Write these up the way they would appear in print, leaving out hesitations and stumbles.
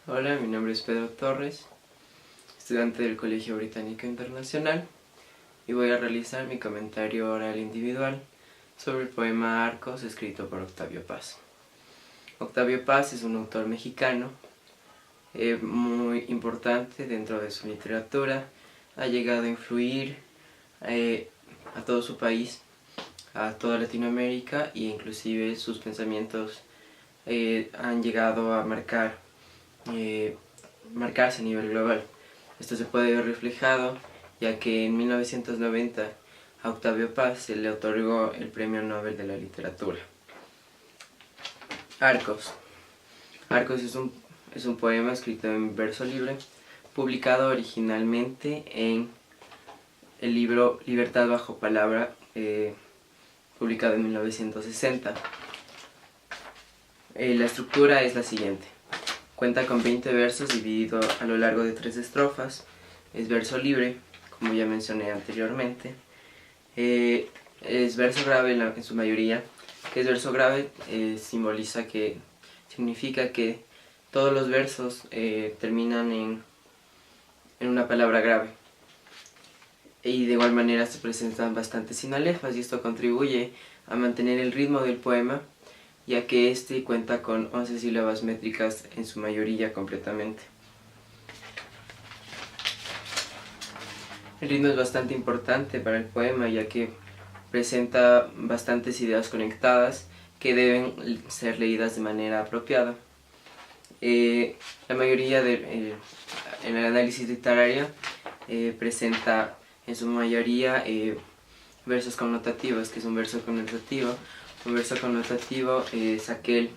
Hola, mi nombre es Pedro Torres, estudiante del Colegio Británico Internacional, y voy a realizar mi comentario oral individual sobre el poema Arcos, escrito por Octavio Paz. Octavio Paz es un autor mexicano muy importante dentro de su literatura. Ha llegado a influir a todo su país, a toda Latinoamérica, e inclusive sus pensamientos han llegado a marcarse a nivel global. Esto se puede ver reflejado ya que en 1990 a Octavio Paz se le otorgó el Premio Nobel de la Literatura. Arcos. Arcos es un poema escrito en verso libre, publicado originalmente en el libro Libertad bajo palabra, publicado en 1960. La estructura es la siguiente. Cuenta con 20 versos dividido a lo largo de 3 estrofas. Es verso libre, como ya mencioné anteriormente. Es verso grave en su mayoría. Que es verso grave significa que todos los versos terminan en una palabra grave. Y de igual manera se presentan bastantes sinalefas, y esto contribuye a mantener el ritmo del poema, ya que este cuenta con 11 sílabas métricas en su mayoría completamente. El ritmo es bastante importante para el poema, ya que presenta bastantes ideas conectadas que deben ser leídas de manera apropiada. La mayoría en el análisis literario presenta en su mayoría versos connotativos. ¿Qué es un verso connotativo? Un verso connotativo es aquel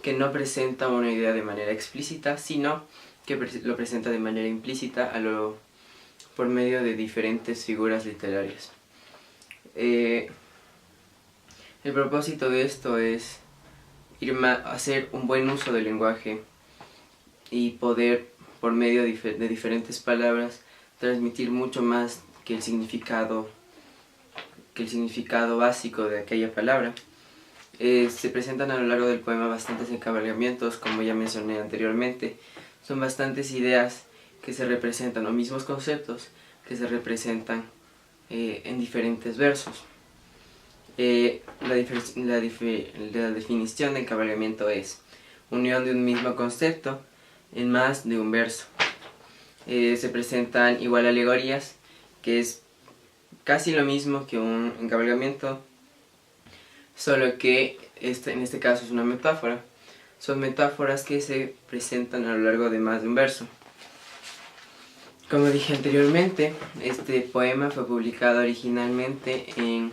que no presenta una idea de manera explícita, sino que lo presenta de manera implícita por medio de diferentes figuras literarias. El propósito de esto es hacer un buen uso del lenguaje y poder, por medio de diferentes palabras, transmitir mucho más que el significado básico de aquella palabra. Se presentan a lo largo del poema bastantes encabalgamientos, como ya mencioné anteriormente. Son bastantes ideas que se representan, o mismos conceptos que se representan en diferentes versos. La definición de encabalgamiento es unión de un mismo concepto en más de un verso. Se presentan igual alegorías, que es casi lo mismo que un encabalgamiento, solo que en este caso es una metáfora. Son metáforas que se presentan a lo largo de más de un verso. Como dije anteriormente, este poema fue publicado originalmente en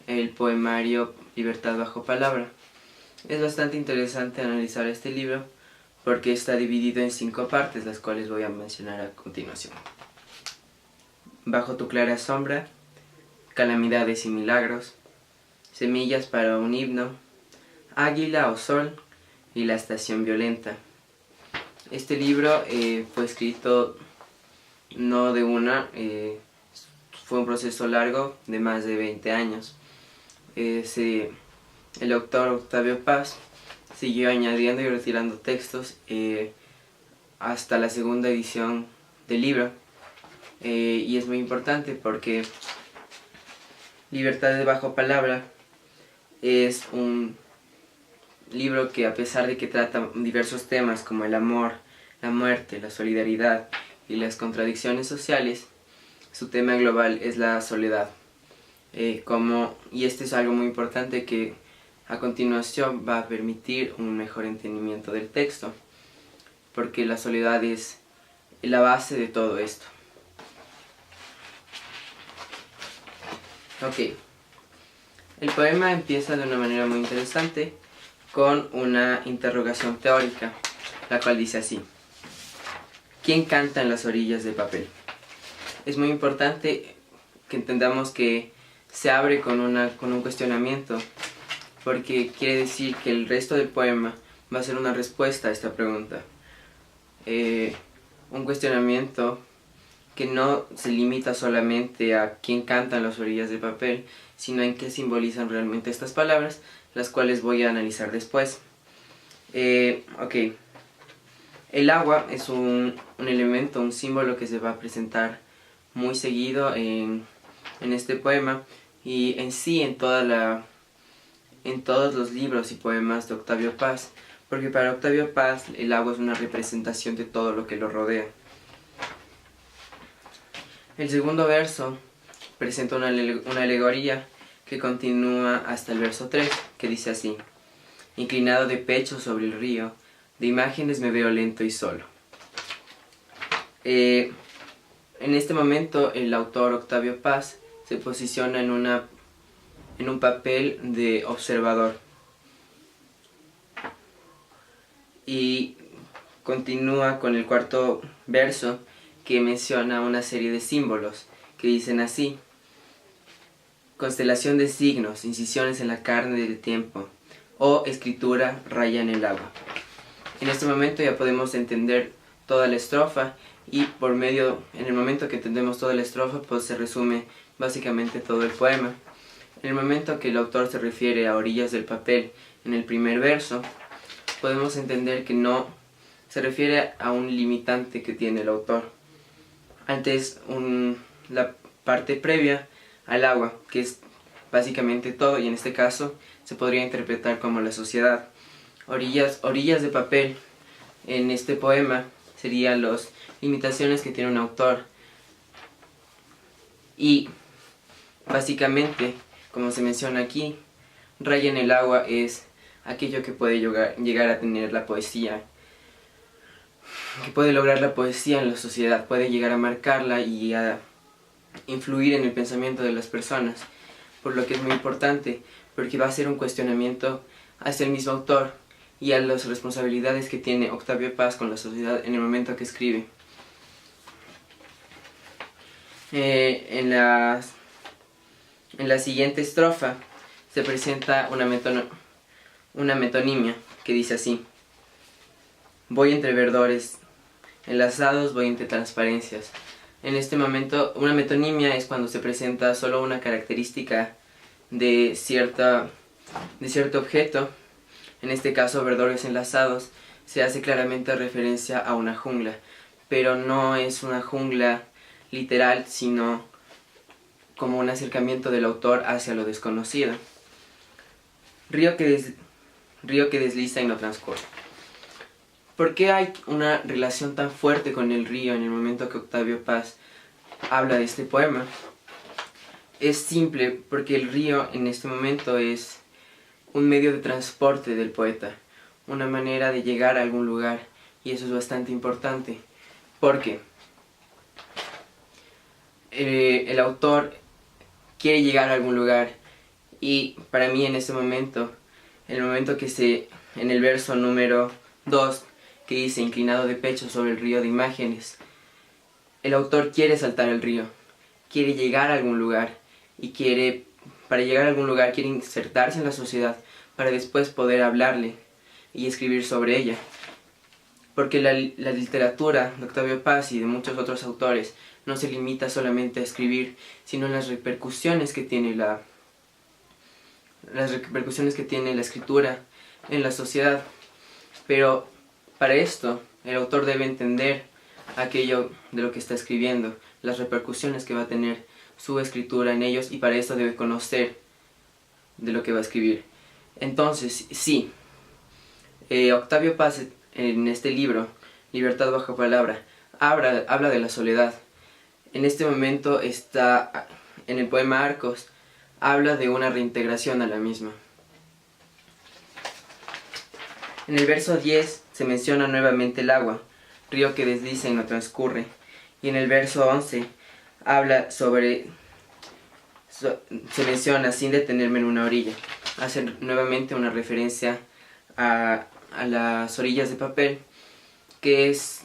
el poemario Libertad bajo palabra. Es bastante interesante analizar este libro porque está dividido en 5 partes, las cuales voy a mencionar a continuación. Bajo tu clara sombra, calamidades y milagros, semillas para un himno, águila o sol y la estación violenta. Este libro fue escrito no de una, fue un proceso largo de más de 20 años. El autor Octavio Paz siguió añadiendo y retirando textos hasta la segunda edición del libro. Y es muy importante porque Libertad bajo palabra es un libro que, a pesar de que trata diversos temas como el amor, la muerte, la solidaridad y las contradicciones sociales, su tema global es la soledad. Y este es algo muy importante que a continuación va a permitir un mejor entendimiento del texto, porque la soledad es la base de todo esto. Ok, el poema empieza de una manera muy interesante con una interrogación teórica, la cual dice así: ¿quién canta en las orillas del papel? Es muy importante que entendamos que se abre con un cuestionamiento, porque quiere decir que el resto del poema va a ser una respuesta a esta pregunta. Un cuestionamiento que no se limita solamente a quién canta en las orillas del papel, sino en qué simbolizan realmente estas palabras, las cuales voy a analizar después. Ok. El agua es un elemento, un símbolo que se va a presentar muy seguido en este poema y en sí en todos los libros y poemas de Octavio Paz, porque para Octavio Paz el agua es una representación de todo lo que lo rodea. El segundo verso presenta una alegoría que continúa hasta el verso 3, que dice así: inclinado de pecho sobre el río, de imágenes me veo lento y solo. En este momento el autor Octavio Paz se posiciona en un papel de observador y continúa con el cuarto verso, que menciona una serie de símbolos que dicen así: constelación de signos, incisiones en la carne del tiempo, o escritura raya en el agua. En este momento ya podemos entender toda la estrofa y en el momento que entendemos toda la estrofa, pues se resume básicamente todo el poema. En el momento que el autor se refiere a orillas del papel en el primer verso, podemos entender que no se refiere a un limitante que tiene el autor. Antes, la parte previa al agua, que es básicamente todo, y en este caso se podría interpretar como la sociedad. Orillas de papel en este poema serían las limitaciones que tiene un autor, y básicamente, como se menciona aquí, raya en el agua es aquello que puede llegar a tener la poesía, que puede lograr la poesía en la sociedad, puede llegar a marcarla y a influir en el pensamiento de las personas, por lo que es muy importante, porque va a ser un cuestionamiento hacia el mismo autor y a las responsabilidades que tiene Octavio Paz con la sociedad en el momento que escribe. En la siguiente estrofa se presenta una metonimia que dice así: voy entre verdores enlazados, voy entre transparencias. En este momento, una metonimia es cuando se presenta solo una característica de cierto objeto. En este caso, verdores enlazados, se hace claramente referencia a una jungla, pero no es una jungla literal, sino como un acercamiento del autor hacia lo desconocido. Río que desliza y no transcurre. ¿Por qué hay una relación tan fuerte con el río en el momento que Octavio Paz habla de este poema? Es simple, porque el río en este momento es un medio de transporte del poeta, una manera de llegar a algún lugar, y eso es bastante importante, porque el autor quiere llegar a algún lugar, y para mí en este momento, en el verso número 2, que dice inclinado de pecho sobre el río de imágenes, el autor quiere saltar el río, quiere llegar a algún lugar, y para llegar a algún lugar quiere insertarse en la sociedad para después poder hablarle y escribir sobre ella. Porque la literatura de Octavio Paz y de muchos otros autores no se limita solamente a escribir, sino en las repercusiones que tiene la escritura en la sociedad. Pero para esto el autor debe entender aquello de lo que está escribiendo, las repercusiones que va a tener su escritura en ellos, y para esto debe conocer de lo que va a escribir. Entonces, sí, Octavio Paz en este libro, Libertad bajo palabra, habla de la soledad. En este momento está, en el poema Arcos, habla de una reintegración a la misma. En el verso 10 se menciona nuevamente el agua, río que desliza y no transcurre. Y en el verso 11 habla se menciona sin detenerme en una orilla. Hace nuevamente una referencia a las orillas de papel, que es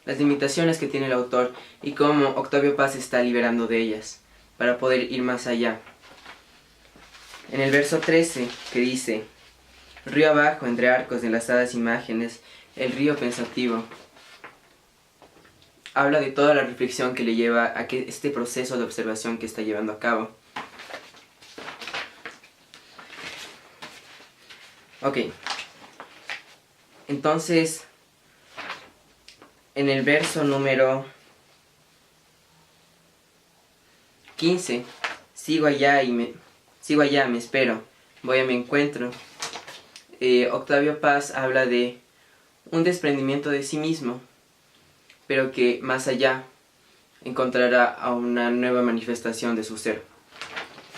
las limitaciones que tiene el autor y cómo Octavio Paz se está liberando de ellas para poder ir más allá. En el verso 13, que dice: río abajo, entre arcos de enlazadas imágenes, el río pensativo. Habla de toda la reflexión que le lleva a este proceso de observación que está llevando a cabo. Ok. Entonces, En el verso número 15, sigo allá, me espero, voy a mi encuentro. Octavio Paz habla de un desprendimiento de sí mismo, pero que más allá encontrará a una nueva manifestación de su ser,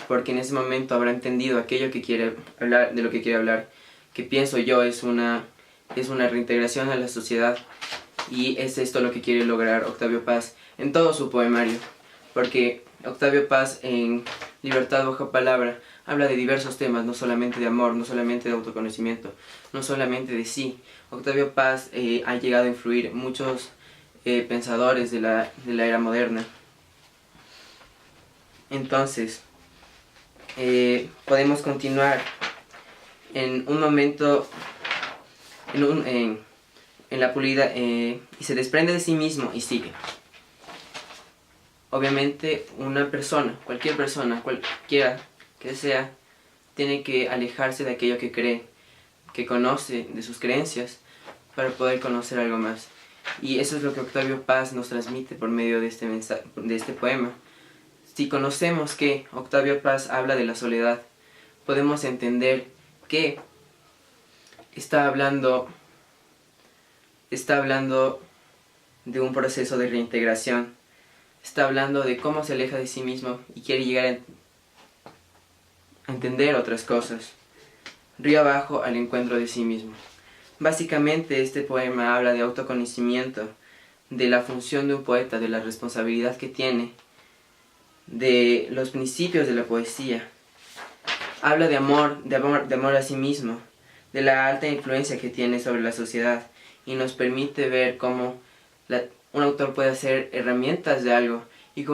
porque en ese momento habrá entendido aquello que quiere hablar, de lo que quiere hablar, que pienso yo es una reintegración a la sociedad, y es esto lo que quiere lograr Octavio Paz en todo su poemario, porque Octavio Paz en Libertad bajo palabra habla de diversos temas, no solamente de amor, no solamente de autoconocimiento, no solamente de sí. Octavio Paz ha llegado a influir muchos pensadores de la era moderna. Entonces, podemos continuar en un momento, en la pulida, y se desprende de sí mismo y sigue. Obviamente una persona, cualquiera que sea, tiene que alejarse de aquello que cree, que conoce, de sus creencias, para poder conocer algo más. Y eso es lo que Octavio Paz nos transmite por medio de este poema. Si conocemos que Octavio Paz habla de la soledad, podemos entender que está hablando de un proceso de reintegración. Está hablando de cómo se aleja de sí mismo y quiere llegar a entender otras cosas. Río abajo al encuentro de sí mismo. Básicamente este poema habla de autoconocimiento, de la función de un poeta, de la responsabilidad que tiene, de los principios de la poesía. Habla de amor a sí mismo, de la alta influencia que tiene sobre la sociedad, y nos permite ver cómo un autor puede hacer herramientas de algo